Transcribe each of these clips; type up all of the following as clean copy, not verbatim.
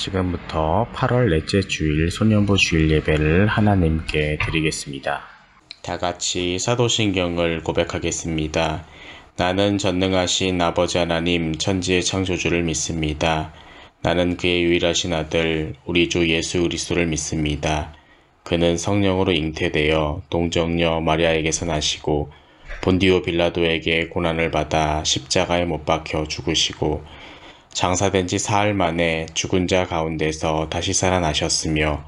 지금부터 8월 넷째 주일 소년부 주일 예배를 하나님께 드리겠습니다. 다 같이 사도신경을 고백하겠습니다. 나는 전능하신 아버지 하나님 천지의 창조주를 믿습니다. 나는 그의 유일하신 아들 우리 주 예수 그리스도를 믿습니다. 그는 성령으로 잉태되어 동정녀 마리아에게서 나시고 본디오 빌라도에게 고난을 받아 십자가에 못 박혀 죽으시고 장사된 지 사흘 만에 죽은 자 가운데서 다시 살아나셨으며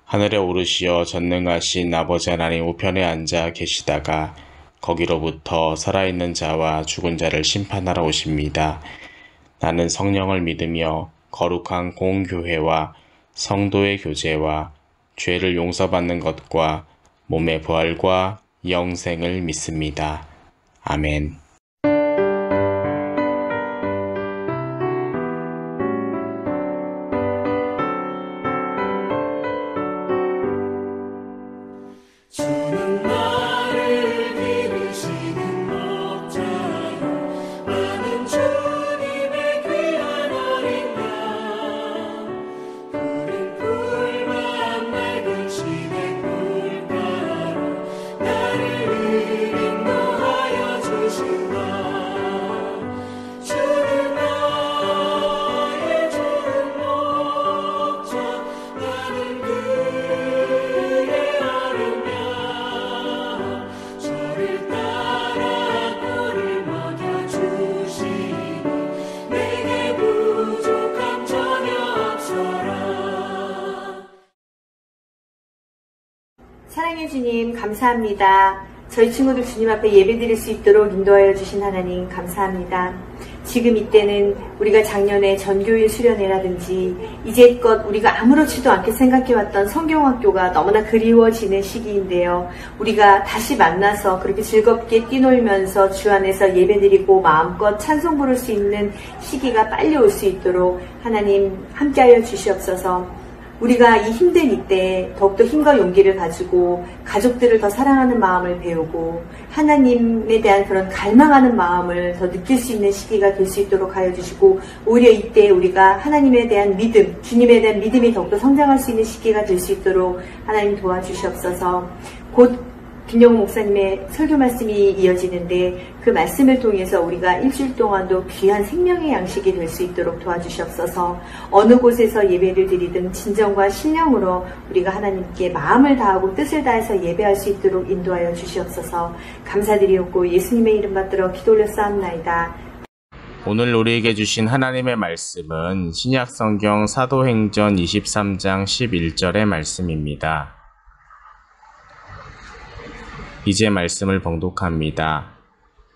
하늘에 오르시어 전능하신 아버지 하나님 우편에 앉아 계시다가 거기로부터 살아있는 자와 죽은 자를 심판하러 오십니다. 나는 성령을 믿으며 거룩한 공교회와 성도의 교제와 죄를 용서받는 것과 몸의 부활과 영생을 믿습니다. 아멘. 사랑해 주님 감사합니다. 저희 친구들 주님 앞에 예배드릴 수 있도록 인도하여 주신 하나님 감사합니다. 지금 이때는 우리가 작년에 전교일 수련회라든지 이제껏 우리가 아무렇지도 않게 생각해왔던 성경학교가 너무나 그리워지는 시기인데요. 우리가 다시 만나서 그렇게 즐겁게 뛰놀면서 주 안에서 예배드리고 마음껏 찬송 부를 수 있는 시기가 빨리 올 수 있도록 하나님 함께하여 주시옵소서. 우리가 이 힘든 이때 더욱더 힘과 용기를 가지고 가족들을 더 사랑하는 마음을 배우고 하나님에 대한 그런 갈망하는 마음을 더 느낄 수 있는 시기가 될 수 있도록 하여 주시고 오히려 이때 우리가 하나님에 대한 믿음, 주님에 대한 믿음이 더욱더 성장할 수 있는 시기가 될 수 있도록 하나님 도와주시옵소서. 곧 김영우 목사님의 설교 말씀이 이어지는데 그 말씀을 통해서 우리가 일주일 동안도 귀한 생명의 양식이 될 수 있도록 도와주시옵소서. 어느 곳에서 예배를 드리든 진정과 신령으로 우리가 하나님께 마음을 다하고 뜻을 다해서 예배할 수 있도록 인도하여 주시옵소서. 감사드리옵고 예수님의 이름 받들어 기도 올렸사옵나이다. 오늘 우리에게 주신 하나님의 말씀은 신약성경 사도행전 23장 11절의 말씀입니다. 이제 말씀을 봉독합니다.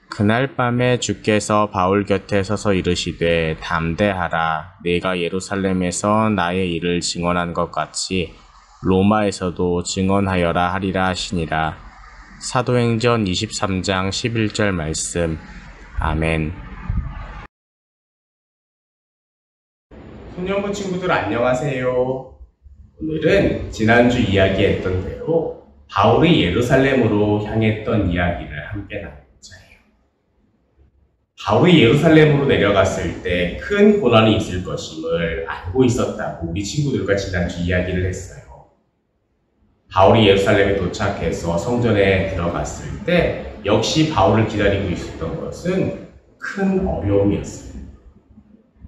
그날 밤에 주께서 바울 곁에 서서 이르시되 담대하라. 내가 예루살렘에서 나의 일을 증언한 것 같이 로마에서도 증언하여라 하리라 하시니라. 사도행전 23장 11절 말씀. 아멘. 소년부 친구들 안녕하세요. 오늘은 지난주 이야기했던 대로 바울이 예루살렘으로 향했던 이야기를 함께 나누고자 해요. 바울이 예루살렘으로 내려갔을 때 큰 고난이 있을 것임을 알고 있었다고 우리 친구들과 지난주 이야기를 했어요. 바울이 예루살렘에 도착해서 성전에 들어갔을 때 역시 바울을 기다리고 있었던 것은 큰 어려움이었어요.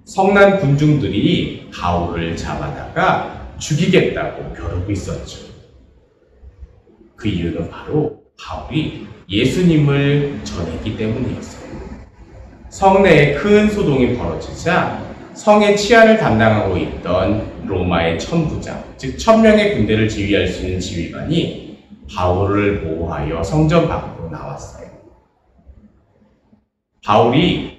성난 군중들이 바울을 잡아다가 죽이겠다고 벼르고 있었죠. 그 이유는 바로 바울이 예수님을 전했기 때문이었어요. 성내에 큰 소동이 벌어지자 성의 치안을 담당하고 있던 로마의 천부장, 즉 1000명의 군대를 지휘할 수 있는 지휘관이 바울을 보호하여 성전 밖으로 나왔어요. 바울이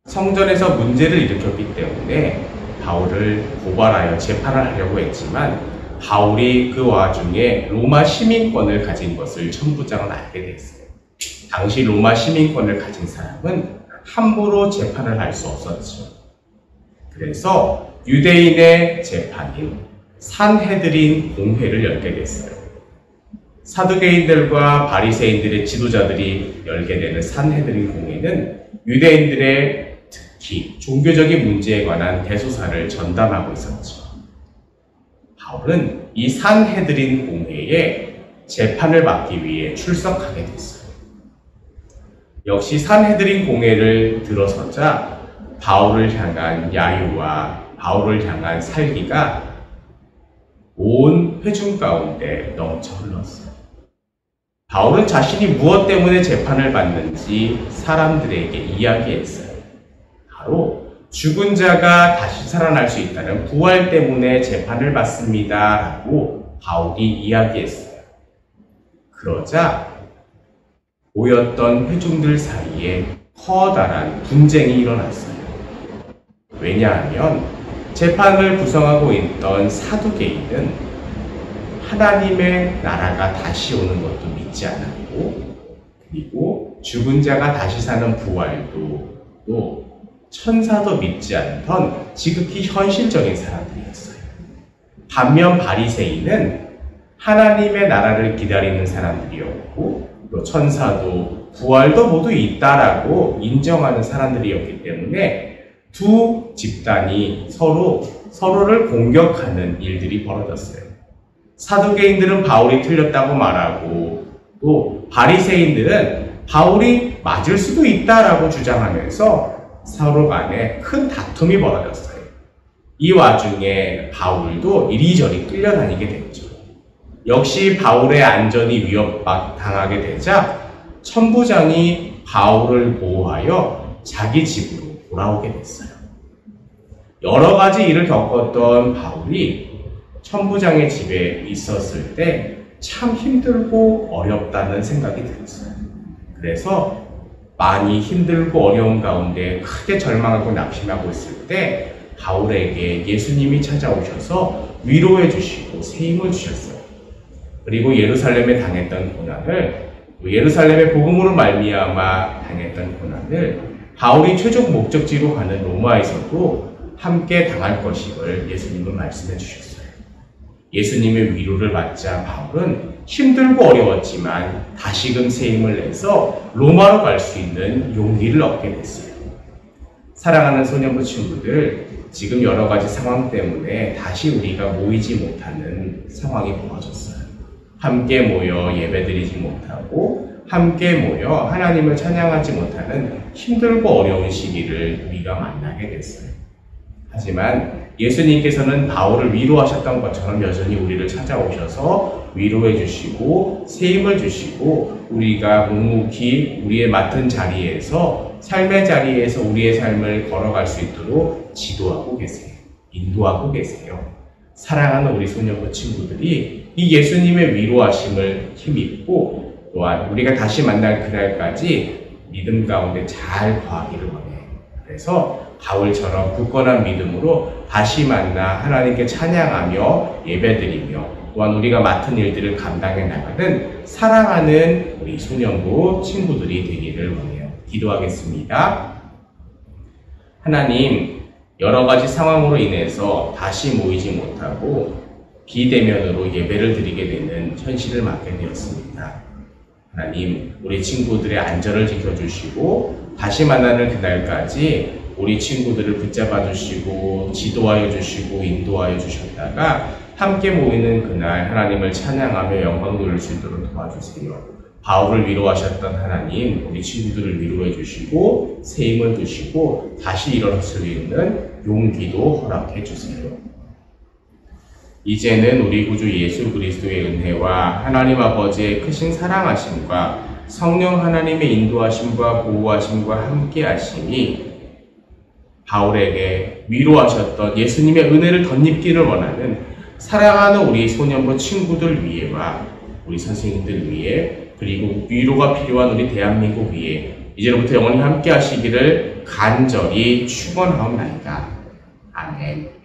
성전에서 문제를 일으켰기 때문에 바울을 고발하여 재판을 하려고 했지만 바울이 그 와중에 로마 시민권을 가진 것을 천부장은 알게 됐어요. 당시 로마 시민권을 가진 사람은 함부로 재판을 할 수 없었죠. 그래서 유대인의 재판인 산헤드린 공회를 열게 됐어요. 사두개인들과 바리새인들의 지도자들이 열게 되는 산헤드린 공회는 유대인들의 특히 종교적인 문제에 관한 대소사를 전담하고 있었죠. 바울은 이 산헤드린 공회에 재판을 받기 위해 출석하게 됐어요. 역시 산헤드린 공회를 들어서자 바울을 향한 야유와 바울을 향한 살기가 온 회중 가운데 넘쳐 흘렀어요. 바울은 자신이 무엇 때문에 재판을 받는지 사람들에게 이야기했어요. 바로 죽은 자가 다시 살아날 수 있다는 부활 때문에 재판을 받습니다 라고 바울이 이야기했어요. 그러자 모였던 회중들 사이에 커다란 분쟁이 일어났어요. 왜냐하면 재판을 구성하고 있던 사두개인은 하나님의 나라가 다시 오는 것도 믿지 않았고, 그리고 죽은 자가 다시 사는 부활도 또 천사도 믿지 않던 지극히 현실적인 사람들이었어요. 반면 바리새인은 하나님의 나라를 기다리는 사람들이었고, 또 천사도 부활도 모두 있다라고 인정하는 사람들이었기 때문에 두 집단이 서로를 공격하는 일들이 벌어졌어요. 사두개인들은 바울이 틀렸다고 말하고, 또 바리새인들은 바울이 맞을 수도 있다라고 주장하면서 서로 간에 큰 다툼이 벌어졌어요. 이 와중에 바울도 이리저리 끌려다니게 됐죠. 역시 바울의 안전이 위협당하게 되자 천부장이 바울을 보호하여 자기 집으로 돌아오게 됐어요. 여러 가지 일을 겪었던 바울이 천부장의 집에 있었을 때 참 힘들고 어렵다는 생각이 들었어요. 그래서 많이 힘들고 어려운 가운데 크게 절망하고 낙심하고 있을 때 바울에게 예수님이 찾아오셔서 위로해 주시고 새 힘을 주셨어요. 그리고 예루살렘에 당했던 고난을, 예루살렘의 복음으로 말미암아 당했던 고난을 바울이 최종 목적지로 가는 로마에서도 함께 당할 것임을 예수님은 말씀해 주셨어요. 예수님의 위로를 받자 바울은 힘들고 어려웠지만 다시금 새 힘을 내서 로마로 갈 수 있는 용기를 얻게 됐어요. 사랑하는 소년부 친구들, 지금 여러 가지 상황 때문에 다시 우리가 모이지 못하는 상황이 벌어졌어요. 함께 모여 예배드리지 못하고 함께 모여 하나님을 찬양하지 못하는 힘들고 어려운 시기를 우리가 만나게 됐어요. 하지만 예수님께서는 바울을 위로하셨던 것처럼 여전히 우리를 찾아오셔서 위로해 주시고 새 힘을 주시고 우리가 묵묵히 우리의 맡은 자리에서, 삶의 자리에서 우리의 삶을 걸어갈 수 있도록 지도하고 계세요. 인도하고 계세요. 사랑하는 우리 소년부 친구들이 이 예수님의 위로하심을 힘입고 또한 우리가 다시 만날 그날까지 믿음 가운데 잘 거하기를 원해요. 그래서 바울처럼 굳건한 믿음으로 다시 만나 하나님께 찬양하며 예배드리며 또한 우리가 맡은 일들을 감당해 나가는 사랑하는 우리 소년부 친구들이 되기를 원해요. 기도하겠습니다. 하나님, 여러 가지 상황으로 인해서 다시 모이지 못하고 비대면으로 예배를 드리게 되는 현실을 맞게 되었습니다. 하나님, 우리 친구들의 안전을 지켜주시고 다시 만나는 그날까지 우리 친구들을 붙잡아 주시고 지도하여 주시고 인도하여 주셨다가 함께 모이는 그날 하나님을 찬양하며 영광 돌릴 수 있도록 도와주세요. 바울을 위로하셨던 하나님, 우리 친구들을 위로해 주시고 새 힘을 주시고 다시 일어날 수 있는 용기도 허락해 주세요. 이제는 우리 구주 예수 그리스도의 은혜와 하나님 아버지의 크신 사랑하심과 성령 하나님의 인도하심과 보호하심과 함께하심이 바울에게 위로하셨던 예수님의 은혜를 덧입기를 원하는 사랑하는 우리 소년부 친구들 위에와 우리 선생님들 위에 그리고 위로가 필요한 우리 대한민국 위에 이제로부터 영원히 함께 하시기를 간절히 축원하옵나이다. 아멘.